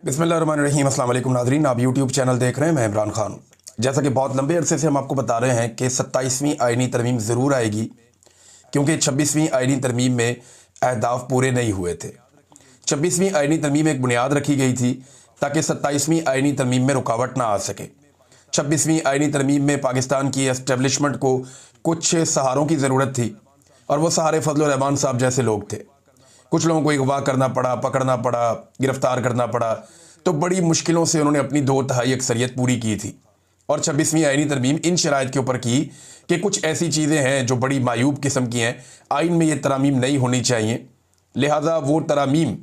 बिस्मिल्लाहिर्रहमानिर्रहीम। अस्सलाम वालेकुम नाज़रीन, आप यूट्यूब चैनल देख रहे हैं। मैं इमरान खान। जैसा कि बहुत लंबे अरसे से हम आपको बता रहे हैं कि 27वीं आइनी तरमीम ज़रूर आएगी, क्योंकि 26वीं आइनी तरमीम में अहदाफ पूरे नहीं हुए थे। 26वीं आइनी तरमीम एक बुनियाद रखी गई थी ताकि 27वीं आइनी तरमीम में रुकावट ना आ सके। 26वीं आइनी तरमीम में पाकिस्तान की एस्टेब्लिशमेंट को कुछ सहारों की ज़रूरत थी, और वो सहारे फजल रहमान साहब जैसे लोग थे। कुछ लोगों को अगवा करना पड़ा, पकड़ना पड़ा, गिरफ्तार करना पड़ा, तो बड़ी मुश्किलों से उन्होंने अपनी 2/3 अक्सरियत पूरी की थी। और 26वीं आइनी तरमीम इन शराइत के ऊपर की कि कुछ ऐसी चीज़ें हैं जो बड़ी मायूब किस्म की हैं, आइन में ये तरामीम नहीं होनी चाहिए। लिहाजा वो तरामीम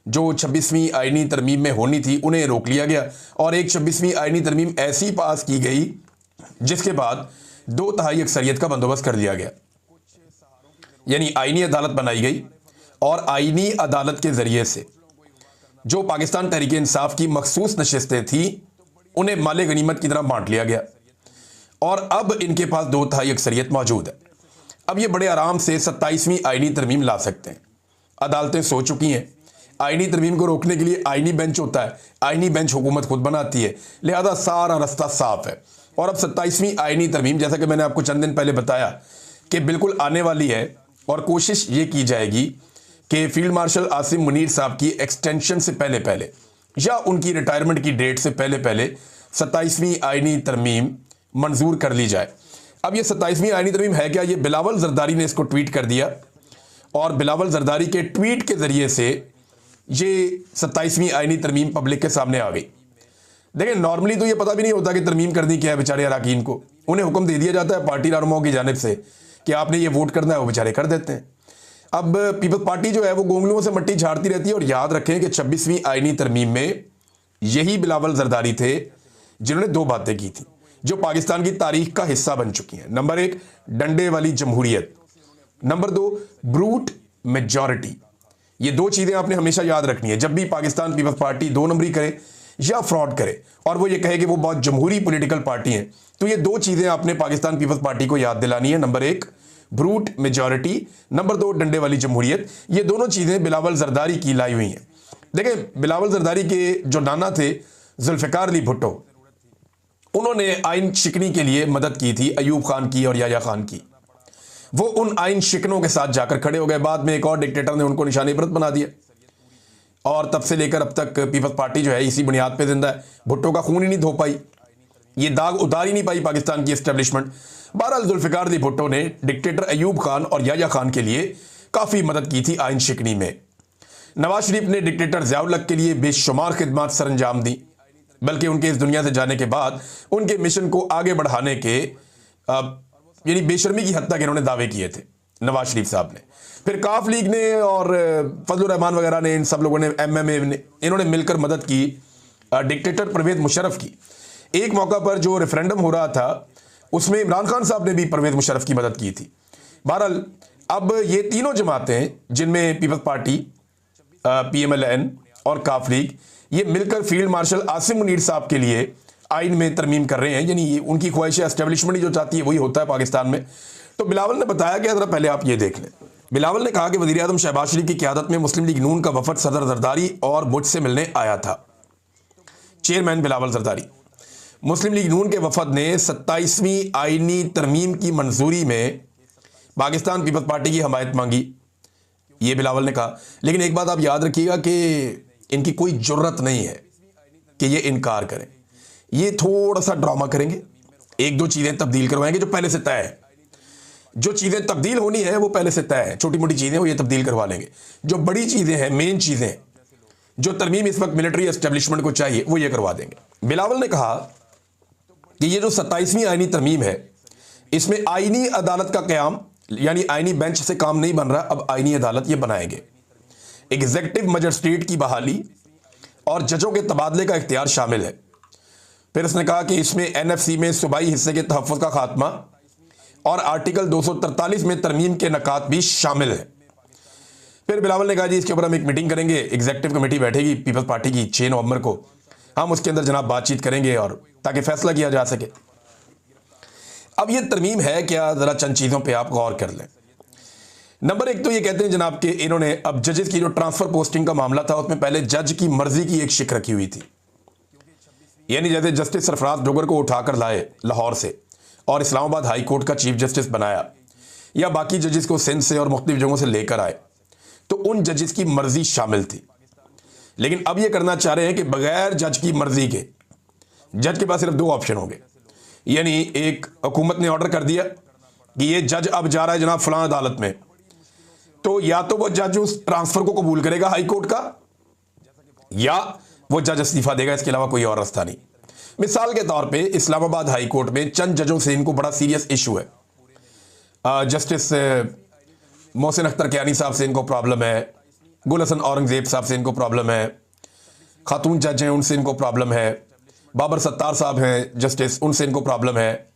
जो 26वीं आइनी तरमीम में होनी थी उन्हें रोक लिया गया, और एक 26वीं आइनी तरमीम ऐसी पास की गई जिसके बाद 2/3 अक्सरियत का बंदोबस्त कर लिया गया। यानी आइनी अदालत बनाई गई, और आइनी अदालत के ज़रिए से जो पाकिस्तान तहरीक इंसाफ की मखसूस नशिस्तें थी उन्हें माले गनीमत की तरह बांट लिया गया, और अब इनके पास 2/3 अक्सरियत मौजूद है। अब ये बड़े आराम से 27वीं आइनी तरमीम ला सकते हैं। अदालतें सो चुकी हैं। आइनी तरमीम को रोकने के लिए आइनी बेंच होता है, आइनी बेंच हुकूमत खुद बनाती है, लिहाजा सारा रास्ता साफ है। और अब 27वीं आइनी तरमीम, जैसा कि मैंने आपको चंद दिन पहले बताया, कि बिल्कुल आने वाली है, और कोशिश ये की जाएगी कि फील्ड मार्शल आसिम मुनीर साहब की एक्सटेंशन से पहले पहले या उनकी रिटायरमेंट की डेट से पहले पहले 27वीं आइनी तरमीम मंजूर कर ली जाए। अब ये 27वीं आइनी तरमीम है क्या? ये बिलावल जरदारी ने इसको ट्वीट कर दिया, और बिलावल जरदारी के ट्वीट के ज़रिए से ये 27वीं आइनी तरमीम पब्लिक के सामने आ गई। देखिए, नॉर्मली तो ये पता भी नहीं होता कि तरमीम करनी क्या है बेचारे अरकान को। उन्हें हुक्म दे दिया जाता है पार्टी रहनुमाओं की जानिब से कि आपने ये वोट करना है, वो बेचारे कर देते हैं। अब पीपल्स पार्टी जो है वो गोंगलुओं से मट्टी झाड़ती रहती है। और याद रखें कि 26वीं आइनी तरमीम में यही बिलावल जरदारी थे जिन्होंने 2 बातें की थी जो पाकिस्तान की तारीख का हिस्सा बन चुकी हैं। नंबर 1, डंडे वाली जमहूरियत। Number 2, brute majority. ये 2 चीज़ें आपने हमेशा याद रखनी है जब भी पाकिस्तान पीपल्स पार्टी 2 नंबरी करे या फ्रॉड करे, और वो ये कहे कि वो बहुत जमहूरी पॉलिटिकल पार्टी है, तो ये 2 चीज़ें आपने पाकिस्तान पीपल्स पार्टी को याद दिलानी है। Number 1, brute majority. नंबर 2, डंडे वाली जमहूरियत। ये दोनों चीज़ें बिलावल जरदारी की लाई हुई हैं। देखिए, बिलावल जरदारी के जो नाना थे जुल्फ़िकार अली भुट्टो, उन्होंने आइन शिकनी के लिए मदद की थी अयूब खान की और याया खान की। वो उन आइन शिकनों के साथ जाकर खड़े हो गए। बाद में एक और डिक्टेटर ने उनको निशाने इबरत बना दिया, और तब से लेकर अब तक पीपल्स पार्टी जो है इसी बुनियाद पे जिंदा है। भुट्टो का खून ही नहीं धो पाई, ये दाग उतार ही नहीं पाई पाकिस्तान की एस्टेब्लिशमेंट। बहरहाल जुल्फ़िकार अली भुट्टो ने डिक्टेटर अयूब खान और याया खान के लिए काफ़ी मदद की थी आइन शिकनी में। नवाज शरीफ ने डिक्टेटर ज़िया-उल हक के लिए बेशुमार खिदमात सर अंजाम दी, बल्कि उनके इस दुनिया से जाने के बाद उनके मिशन को आगे बढ़ाने के यानी बेशर्मी की हद तक इन्होंने दावे किए थे नवाज शरीफ साहब ने। फिर काफ लीग ने और फजल रहमान वगैरह ने, इन सब लोगों ने, एमएमए ने, इन्होंने मिलकर मदद की डिक्टेटर परवेज मुशर्रफ की। एक मौका पर जो रेफरेंडम हो रहा था उसमें इमरान खान साहब ने भी परवेज मुशर्रफ की मदद की थी। बहरहाल अब ये तीनों जमातें, जिनमें पीपल्स पार्टी, पीएमएलएन और काफ लीग, ये मिलकर फील्ड मार्शल आसिम मुनीर साहब के लिए आइन में तरमीम कर रहे हैं। यानी ये उनकी ख्वाहिश एस्टेब्लिशमेंट ही जो चाहती है वही होता है पाकिस्तान में। तो बिलावल ने बताया कि जरा पहले आप ये देख लें। बिलावल ने कहा कि वज़ीर आज़म शहबाज शरीफ की क़यादत में मुस्लिम लीग नून का वफद सदर जरदारी और मुझसे मिलने आया था। चेयरमैन बिलावल जरदारी। मुस्लिम लीग नून के वफद ने 27वीं आइनी तरमीम की मंजूरी में पाकिस्तान पीपल्स पार्टी की हमायत मांगी, ये बिलावल ने कहा। लेकिन एक बात आप याद रखिएगा कि इनकी कोई जुर्रत नहीं है कि ये इनकार करें। ये थोड़ा सा ड्रामा करेंगे, 1-2 चीज़ें तब्दील करवाएंगे जो पहले से तय है। जो चीज़ें तब्दील होनी है वो पहले से तय है, छोटी मोटी चीज़ें वो ये तब्दील करवा लेंगे। जो बड़ी चीज़ें हैं, मेन चीज़ें, जो तरमीम इस वक्त मिलिट्री एस्टेब्लिशमेंट को चाहिए, वो ये करवा देंगे। बिलावल ने कहा कि ये जो 27वीं आइनी तरमीम है, इसमें आइनी अदालत का क़याम, यानी आइनी बेंच से काम नहीं बन रहा, अब आइनी अदालत ये बनाएंगे। एग्जीक्यूटिव मजिस्ट्रेट की बहाली और जजों के तबादले का इख्तियार शामिल है। फिर उसने कहा कि इसमें एनएफसी में सूबाई हिस्से के तहफ़्फ़ुज़ का खात्मा और आर्टिकल 243 में तरमीम के नकात भी शामिल है। फिर बिलावल ने कहा जी इसके ऊपर हम एक मीटिंग करेंगे, एग्जीक्यूटिव कमेटी बैठेगी पीपल्स पार्टी की 6 नवंबर को, हम उसके अंदर जनाब बातचीत करेंगे और ताकि फैसला किया जा सके। अब ये तरमीम है क्या, ज़रा चंद चीज़ों पे आप गौर कर लें। नंबर एक तो ये कहते हैं जनाब कि इन्होंने अब जजेस की जो ट्रांसफर पोस्टिंग का मामला था उसमें पहले जज की मर्जी की एक शिक रखी हुई थी, यानी जैसे जस्टिस सरफराज डोगर को उठाकर लाए लाहौर से और इस्लामाबाद हाई कोर्ट का चीफ जस्टिस बनाया, या बाकी जजेस को सिंध से और मुख्तलिफ जगहों से लेकर आए, तो उन जजेस की मर्जी शामिल थी। लेकिन अब ये करना चाह रहे हैं कि बगैर जज की मर्जी के, जज के पास सिर्फ दो ऑप्शन होंगे, यानी एक हुकूमत ने ऑर्डर कर दिया कि ये जज अब जा रहा है जनाब फलां अदालत में, तो या तो वो जज उस ट्रांसफर को कबूल करेगा हाई कोर्ट का, या वो जज इस्तीफा देगा, इसके अलावा कोई और रास्ता नहीं। मिसाल के तौर पे इस्लामाबाद हाई कोर्ट में चंद जजों से इनको बड़ा सीरियस इशू है। जस्टिस मोहसिन अख्तर कियानी साहब से इनको प्रॉब्लम है, गुल हसन औरंगजेब साहब से इनको प्रॉब्लम है, खातून जज हैं उनसे इनको प्रॉब्लम है, बाबर सत्तार साहब हैं जस्टिस, उनसे इनको प्रॉब्लम है,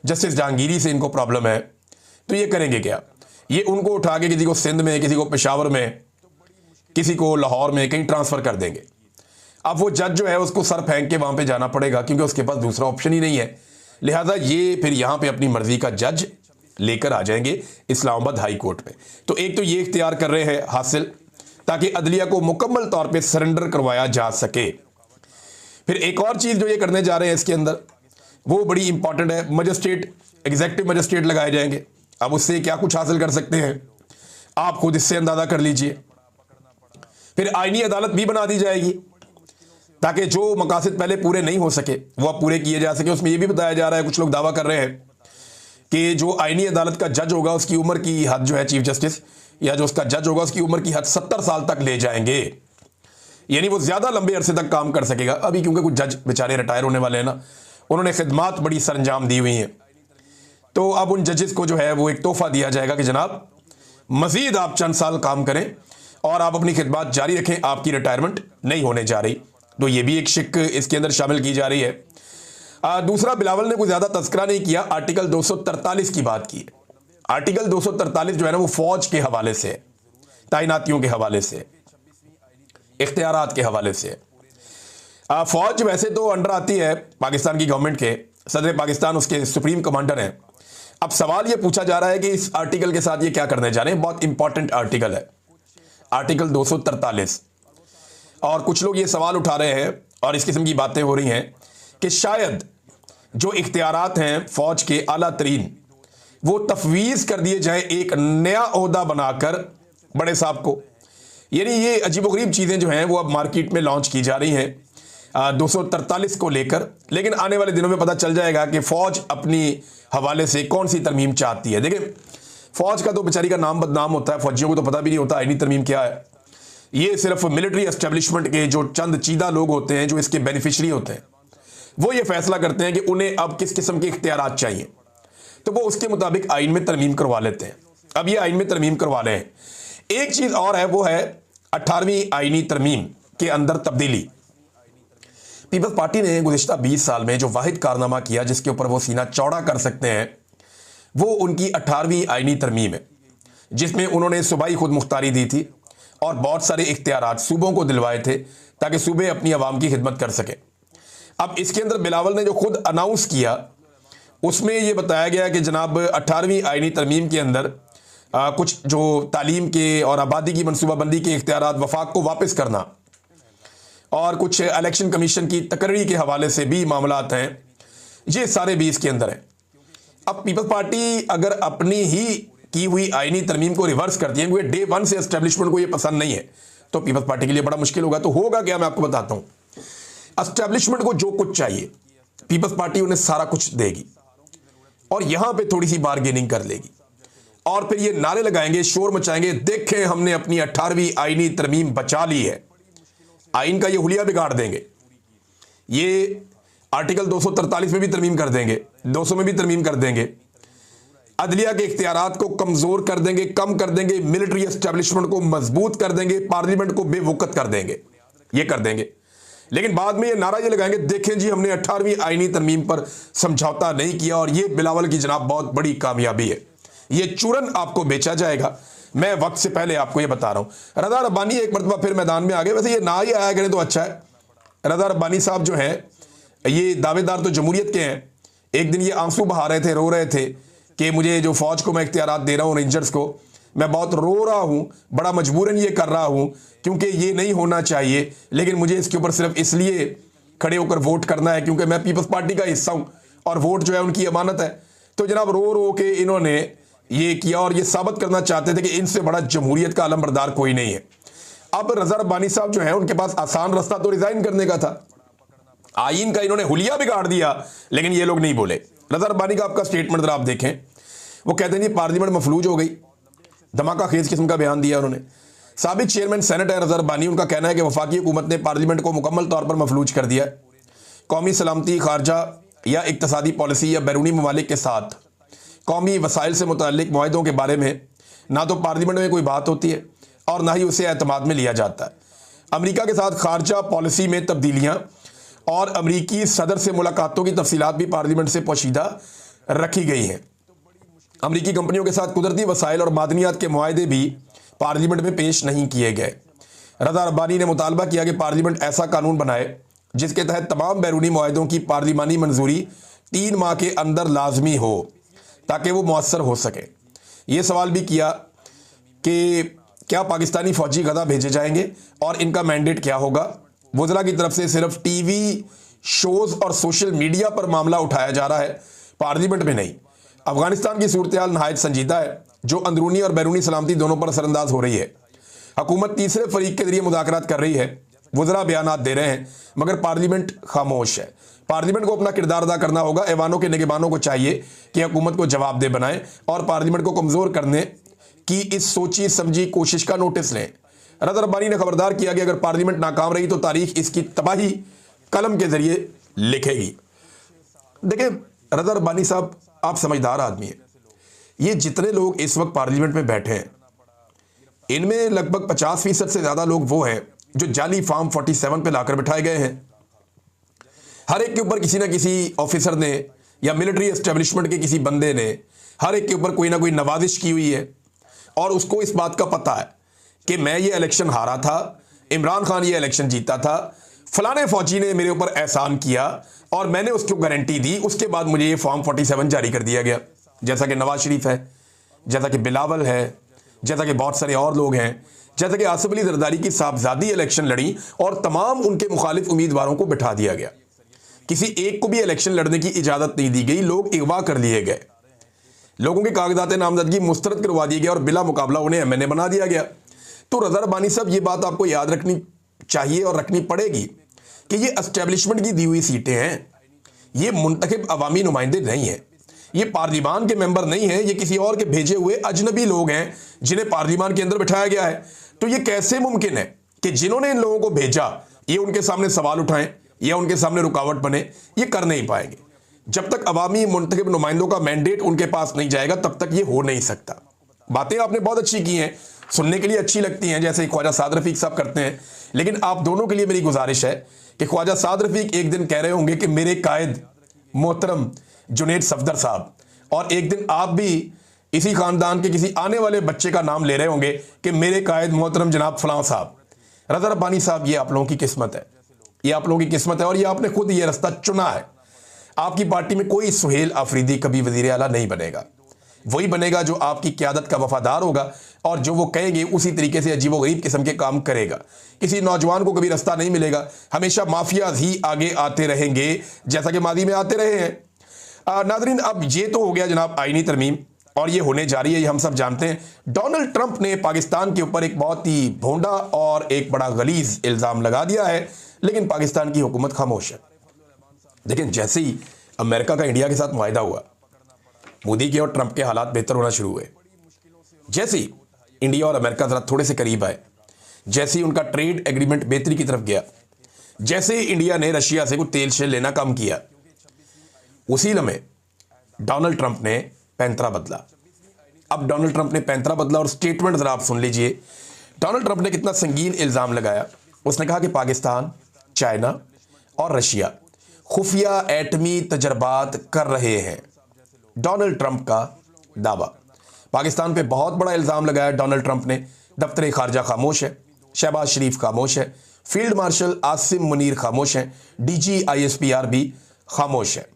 जस्टिस जहांगीरी से इनको प्रॉब्लम है। तो ये करेंगे क्या? ये उनको उठा के किसी को सिंध में, किसी को पेशावर में, किसी को लाहौर में कहीं ट्रांसफ़र कर देंगे। अब वो जज जो है उसको सर फेंक के वहाँ पे जाना पड़ेगा, क्योंकि उसके पास दूसरा ऑप्शन ही नहीं है। लिहाजा ये फिर यहाँ पे अपनी मर्जी का जज लेकर आ जाएंगे इस्लामाबाद हाई कोर्ट पे। तो एक तो ये इख्तियार कर रहे हैं हासिल, ताकि अदलिया को मुकम्मल तौर पे सरेंडर करवाया जा सके। फिर एक और चीज़ जो ये करने जा रहे हैं इसके अंदर, वो बड़ी इंपॉर्टेंट है, मजिस्ट्रेट, एग्जेक्टिव मजिस्ट्रेट लगाए जाएंगे। अब उससे क्या कुछ हासिल कर सकते हैं आप खुद इससे अंदाजा कर लीजिए। फिर आईनी अदालत भी बना दी जाएगी, ताकि जो मकासद पहले पूरे नहीं हो सके वो अब पूरे किए जा सके। उसमें यह भी बताया जा रहा है, कुछ लोग दावा कर रहे हैं कि जो आईनी अदालत का जज होगा उसकी उम्र की हद जो है, चीफ जस्टिस या जो उसका जज होगा उसकी उम्र की हद 70 साल तक ले जाएंगे, यानी वो ज्यादा लंबे अरसे तक काम कर सकेगा। अभी क्योंकि कुछ जज बेचारे रिटायर होने वाले हैं ना, उन्होंने खिदमात बड़ी सरंजाम दी हुई हैं, तो अब उन जजेस को जो है वो एक तोहफा दिया जाएगा कि जनाब मजीद आप चंद साल काम करें और आप अपनी खिदमत जारी रखें, आपकी रिटायरमेंट नहीं होने जा रही। तो ये भी एक शिक इसके अंदर शामिल की जा रही है। दूसरा, बिलावल ने कोई ज्यादा तस्करा नहीं किया, आर्टिकल 243 की बात की है। आर्टिकल 243 जो है ना वो फौज के हवाले से, तैनातियों के हवाले से, इख्तियारात के हवाले से। फौज वैसे तो अंडर आती है पाकिस्तान की गवर्नमेंट के, सदर पाकिस्तान उसके सुप्रीम कमांडर हैं। अब सवाल यह पूछा जा रहा है कि इस आर्टिकल के साथ ये क्या करने जा रहे हैं। बहुत इंपॉर्टेंट आर्टिकल है आर्टिकल 243, और कुछ लोग ये सवाल उठा रहे हैं और इस किस्म की बातें हो रही हैं कि शायद जो इख्तियारात हैं फौज के आला तरीन, वो तफवीज़ कर दिए जाए एक नया ओहदा बनाकर बड़े साहब को। यानी ये अजीबोगरीब चीज़ें जो हैं वो अब मार्केट में लॉन्च की जा रही हैं 243 को लेकर। लेकिन आने वाले दिनों में पता चल जाएगा कि फ़ौज अपनी हवाले से कौन सी तरमीम चाहती है। देखिए, फ़ौज का तो बेचारी का नाम बदनाम होता है, फ़ौजियों को तो पता भी नहीं होता आईनी तरमीम क्या है। ये सिर्फ मिलिट्री एस्टेब्लिशमेंट के जो चंद चीदा लोग होते हैं, जो इसके बेनिफिशरी होते हैं, वो ये फैसला करते हैं कि उन्हें अब किस किस्म के इख्तियारात चाहिए, तो वो उसके मुताबिक आइन में तरमीम करवा लेते हैं। अब ये आइन में तरमीम करवा रहे हैं। एक चीज़ और है, वो है 18वीं आइनी तरमीम के अंदर तब्दीली। पीपल्स पार्टी ने गुज़िश्ता 20 साल में जो वाहिद कारनामा किया जिसके ऊपर वो सीना चौड़ा कर सकते हैं, वो उनकी 18वीं आइनी तरमीम है, जिसमें उन्होंने सूबाई खुद मुख्तारी दी थी और बहुत सारे इख्तियारात सूबों को दिलवाए थे ताकि सूबे अपनी आवाम की खिदमत कर सके। अब इसके अंदर बिलावल ने जो खुद अनाउंस किया, उसमें यह बताया गया कि जनाब 18वीं आइनी तरमीम के अंदर कुछ जो तालीम के और आबादी की मनसूबाबंदी के इख्तियारात वफाक को वापस करना, और कुछ इलेक्शन कमीशन की तकर्री के हवाले से भी मामलात हैं, ये सारे भी इसके अंदर हैं। अब पीपल्स पार्टी अगर अपनी ही की हुई आइनी तरमीम को रिवर्स करती है, क्योंकि डे वन से एस्टेब्लिशमेंट को ये पसंद नहीं है, तो पीपल्स पार्टी के लिए बड़ा मुश्किल होगा। तो होगा क्या, मैं आपको बताता हूँ। एस्टेब्लिशमेंट को जो कुछ चाहिए पीपल्स पार्टी उन्हें सारा कुछ देगी, और यहां पे थोड़ी सी बार्गेनिंग कर लेगी, और फिर ये नारे लगाएंगे, शोर मचाएंगे, देखें हमने अपनी 18वीं आइनी तरमीम बचा ली है। आइन का ये हुलिया बिगाड़ देंगे, ये आर्टिकल 243 में भी तरमीम कर देंगे, 200 में भी तरमीम कर देंगे, अदलिया के इख्तियारात को कमजोर कर देंगे, कम कर देंगे, मिलिट्री एस्टेब्लिशमेंट को मजबूत कर देंगे, पार्लियामेंट को बेवकत कर देंगे, ये कर देंगे। लेकिन बाद में ये नारा ये लगाएंगे, देखें जी हमने 18वीं आइनी तरमीम पर समझौता नहीं किया, और ये बिलावल की जनाब बहुत बड़ी कामयाबी है। ये चूरन आपको बेचा जाएगा। मैं वक्त से पहले आपको ये बता रहा हूं। रज़ा रब्बानी एक मरतबा फिर मैदान में आ गए। वैसे ये ना ही आया करें तो अच्छा है। रज़ा रब्बानी साहब जो हैं, ये दावेदार तो जमहूरियत के हैं। एक दिन ये आंसू बहा रहे थे, रो रहे थे कि मुझे जो फौज को मैं इख्तियारात दे रहा हूँ रेंजर्स को, मैं बहुत रो रहा हूं, बड़ा मजबूरन ये कर रहा हूं क्योंकि ये नहीं होना चाहिए, लेकिन मुझे इसके ऊपर सिर्फ इसलिए खड़े होकर वोट करना है क्योंकि मैं पीपल्स पार्टी का हिस्सा हूं और वोट जो है उनकी अमानत है। तो जनाब रो रो के इन्होंने ये किया और ये साबित करना चाहते थे कि इनसे बड़ा जमहूरियत का अलमबरदार कोई नहीं है। अब रजा रब्बानी साहब जो है उनके पास आसान रास्ता तो रिजाइन करने का था, आईन का इन्होंने हुलिया बिगाड़ दिया, लेकिन ये लोग नहीं बोले। रजा रब्बानी का आपका स्टेटमेंट जरा आप देखें, वो कहते हैं पार्लियामेंट मफलूज हो गई, धमाका खेज किस्म का बयान दिया उन्होंने। साबिक चेयरमैन सेनेट है रजा रब्बानी, उनका कहना है कि वफाकी हुकूमत ने पार्लियामेंट को मुकम्मल तौर पर मफलूज कर दिया। कौमी सलामती, खारजा या इक्तसादी पॉलिसी या बैरूनी ममालिक के साथ कौमी वसाइल से मुतल्लिक मुआहदों के बारे में ना तो पार्लियामेंट में कोई बात होती है और ना ही उसे एतमाद में लिया जाता है। अमेरिका के साथ खारजा पॉलिसी में तब्दीलियां और अमेरिकी सदर से मुलाकातों की तफसीलात भी पार्लियामेंट से पोशीदा रखी गई हैं। अमेरिकी कंपनियों के साथ कुदरती वसाइल और मादनियात के मुआहदे भी पार्लियामेंट में पेश नहीं किए गए। रजा रब्बानी ने मुतालबा किया कि पार्लियामेंट ऐसा कानून बनाए जिसके तहत तमाम बैरूनी मुआहदों की पार्लिमानी मंजूरी 3 माह के अंदर लाजमी हो ताकि वो मुअस्सर हो सके। ये सवाल भी किया कि क्या पाकिस्तानी फौजी गदा भेजे जाएंगे और इनका मैंडेट क्या होगा। वज़रा की तरफ से सिर्फ टीवी शोज़ और सोशल मीडिया पर मामला उठाया जा रहा है, पार्लियामेंट में नहीं। अफगानिस्तान की सूरत हाल नहायत संजीदा है जो अंदरूनी और बैरूनी सलामती दोनों पर असरअंदाज हो रही है। हुकूमत तीसरे फरीक के जरिए मुज़ाकरात कर रही है, वज़रा बयानात दे रहे हैं, मगर पार्लियामेंट खामोश है। पार्लियामेंट को अपना किरदार अदा करना होगा। ऐवानों के निगरानों को चाहिए कि हुकूमत को जवाबदेह बनाएं और पार्लियामेंट को कमज़ोर करने की इस सोची समझी कोशिश का नोटिस लें। रजा रब्बानी ने खबरदार किया कि अगर पार्लियामेंट नाकाम रही तो तारीख इसकी तबाही कलम के जरिए लिखेगी। देखिए रजा रब्बानी साहब आप समझदार आदमी हैं। ये जितने लोग इस वक्त पार्लियामेंट में बैठे हैं इनमें लगभग 50% से ज़्यादा लोग वो हैं जो जाली फॉर्म 47 पे लाकर बिठाए गए हैं। हर एक के ऊपर किसी ना किसी ऑफिसर ने या मिलिट्री एस्टेब्लिशमेंट के किसी बंदे ने हर एक के ऊपर कोई ना कोई नवाजिश की हुई है और उसको इस बात का पता है कि मैं ये इलेक्शन हारा था, इमरान खान ये इलेक्शन जीता था, फलाने फौजी ने मेरे ऊपर एहसान किया और मैंने उसको गारंटी दी, उसके बाद मुझे ये फॉर्म 47 जारी कर दिया गया। जैसा कि नवाज शरीफ है, जैसा कि बिलावल है, जैसा कि बहुत सारे और लोग हैं, जैसा कि आसिफ अली जरदारी की साहबजादी इलेक्शन लड़ी और तमाम उनके मुखालिफ उम्मीदवारों को बिठा दिया गया। किसी एक को भी इलेक्शन लड़ने की इजाज़त नहीं दी गई, लोग अगवा कर लिए गए, लोगों के कागजात नामजदगी मुस्तरद करवा दिए गए और बिला मुकाबला उन्हें एमएनए बना दिया गया। तो रजा रब्बानी साहब ये बात आपको याद रखनी चाहिए और रखनी पड़ेगी कि ये एस्टेब्लिशमेंट की दी हुई सीटें हैं, ये मुंतखब अवामी नुमाइंदे नहीं हैं, ये पार्लियामान के मेंबर नहीं हैं, ये किसी और के भेजे हुए अजनबी लोग हैं जिन्हें पार्लियामान के अंदर बिठाया गया है। तो ये कैसे मुमकिन है कि जिन्होंने इन लोगों को भेजा ये उनके सामने सवाल उठाएं या उनके सामने रुकावट बने? ये कर नहीं पाएंगे। जब तक अवामी मुंतखब नुमाइंदों का मैंडेट उनके पास नहीं जाएगा तब तक ये हो नहीं सकता। बातें आपने बहुत अच्छी की हैं, सुनने के लिए अच्छी लगती हैं, जैसे ख्वाजा साद रफीक साहब करते हैं, लेकिन आप दोनों के लिए मेरी गुजारिश है कि ख्वाजा साद रफीक एक दिन कह रहे होंगे कि मेरे कायद मोहतरम जुनैद सफदर साहब, और एक दिन आप भी इसी खानदान के किसी आने वाले बच्चे का नाम ले रहे होंगे कि मेरे कायद मोहतरम जनाब फलां साहब। रजा रब्बानी साहब ये आप लोगों की किस्मत है, ये आप लोगों की किस्मत है और ये आपने खुद ये रास्ता चुना है। आपकी पार्टी में कोई सुहेल आफरीदी कभी वजीर आला नहीं बनेगा, वही बनेगा जो आपकी क़यादत का वफादार होगा और जो वो कहेंगे उसी तरीके से अजीब व गरीब किस्म के काम करेगा। किसी नौजवान को कभी रास्ता नहीं मिलेगा, हमेशा माफियाज ही आगे आते रहेंगे जैसा कि मादी में आते रहे हैं। नादरीन अब ये तो हो गया जनाब आईनी तरमीम और ये होने जा रही है, ये हम सब जानते हैं। डोनाल्ड ट्रंप ने पाकिस्तान के ऊपर एक बहुत ही भोंडा और एक बड़ा गलीज इल्ज़ाम लगा दिया है, लेकिन पाकिस्तान की हुकूमत खामोश है। लेकिन जैसे ही अमेरिका का इंडिया के साथ मुआहिदा हुआ, मोदी के और ट्रंप के हालात बेहतर होना शुरू हुए। जैसे ही इंडिया और अमेरिका जरा थोड़े से करीब आए, जैसे ही उनका ट्रेड एग्रीमेंट बेहतरी की तरफ गया, जैसे ही इंडिया ने रशिया से कुछ तेल शेल लेना कम किया, उसी लम्हे डोनाल्ड ट्रंप ने पैंतरा बदला। अब डोनाल्ड ट्रंप ने पैंतरा बदला और स्टेटमेंट जरा आप सुन लीजिए। डोनाल्ड ट्रंप ने कितना संगीन इल्ज़ाम लगाया। उसने कहा कि पाकिस्तान, चाइना और रशिया खुफिया एटमी तजर्बात कर रहे हैं। डोनाल्ड ट्रंप का दावा। पाकिस्तान पे बहुत बड़ा इल्ज़ाम लगाया डोनाल्ड ट्रंप ने। दफ्तर खारजा खामोश है, शहबाज शरीफ खामोश है, फील्ड मार्शल आसिम मुनीर खामोश हैं, डीजी ISPR भी खामोश है।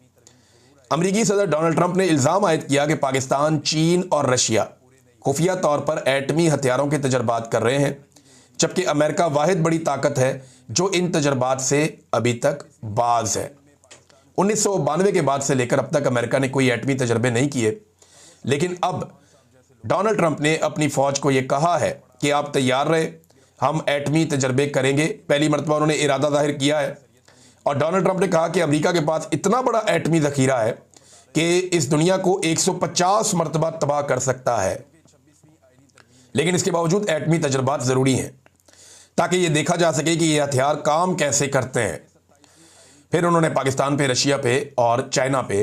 अमरीकी सदर डोनाल्ड ट्रंप ने इल्ज़ाम आयद किया कि पाकिस्तान, चीन और रशिया खुफिया तौर पर एटमी हथियारों के तजर्बात कर रहे हैं, जबकि अमेरिका वाहिद बड़ी ताकत है जो इन तजर्बात से अभी तक बाज है। 1992 के बाद से लेकर अब तक अमेरिका ने कोई एटमी तजर्बे नहीं किए, लेकिन अब डोनाल्ड ट्रंप ने अपनी फौज को यह कहा है कि आप तैयार रहे, हम एटमी तजर्बे करेंगे। पहली मरतबा उन्होंने इरादा जाहिर किया है और डोनाल्ड ट्रंप ने कहा कि अमेरिका के पास इतना बड़ा एटमी जखीरा है कि इस दुनिया को 150 मरतबा तबाह कर सकता है। लेकिन इसके बावजूद एटमी तजर्बात ज़रूरी हैं ताकि यह देखा जा सके कि ये हथियार काम कैसे करते हैं। फिर उन्होंने पाकिस्तान पे, रशिया पे और चाइना पे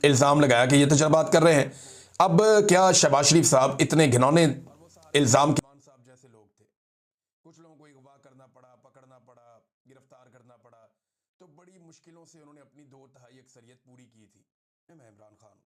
इल्ज़ाम लगाया कि ये तजर्बात कर रहे हैं। अब क्या शहबाज शरीफ साहब इतने घिनौने इल्ज़ाम के साहब जैसे लोग थे? कुछ लोगों को अगवा करना पड़ा, पकड़ना पड़ा, गिरफ्तार करना पड़ा, तो बड़ी मुश्किलों से उन्होंने अपनी 2 तिहाई अक्सरियत पूरी की थी। मैं इमरान खान।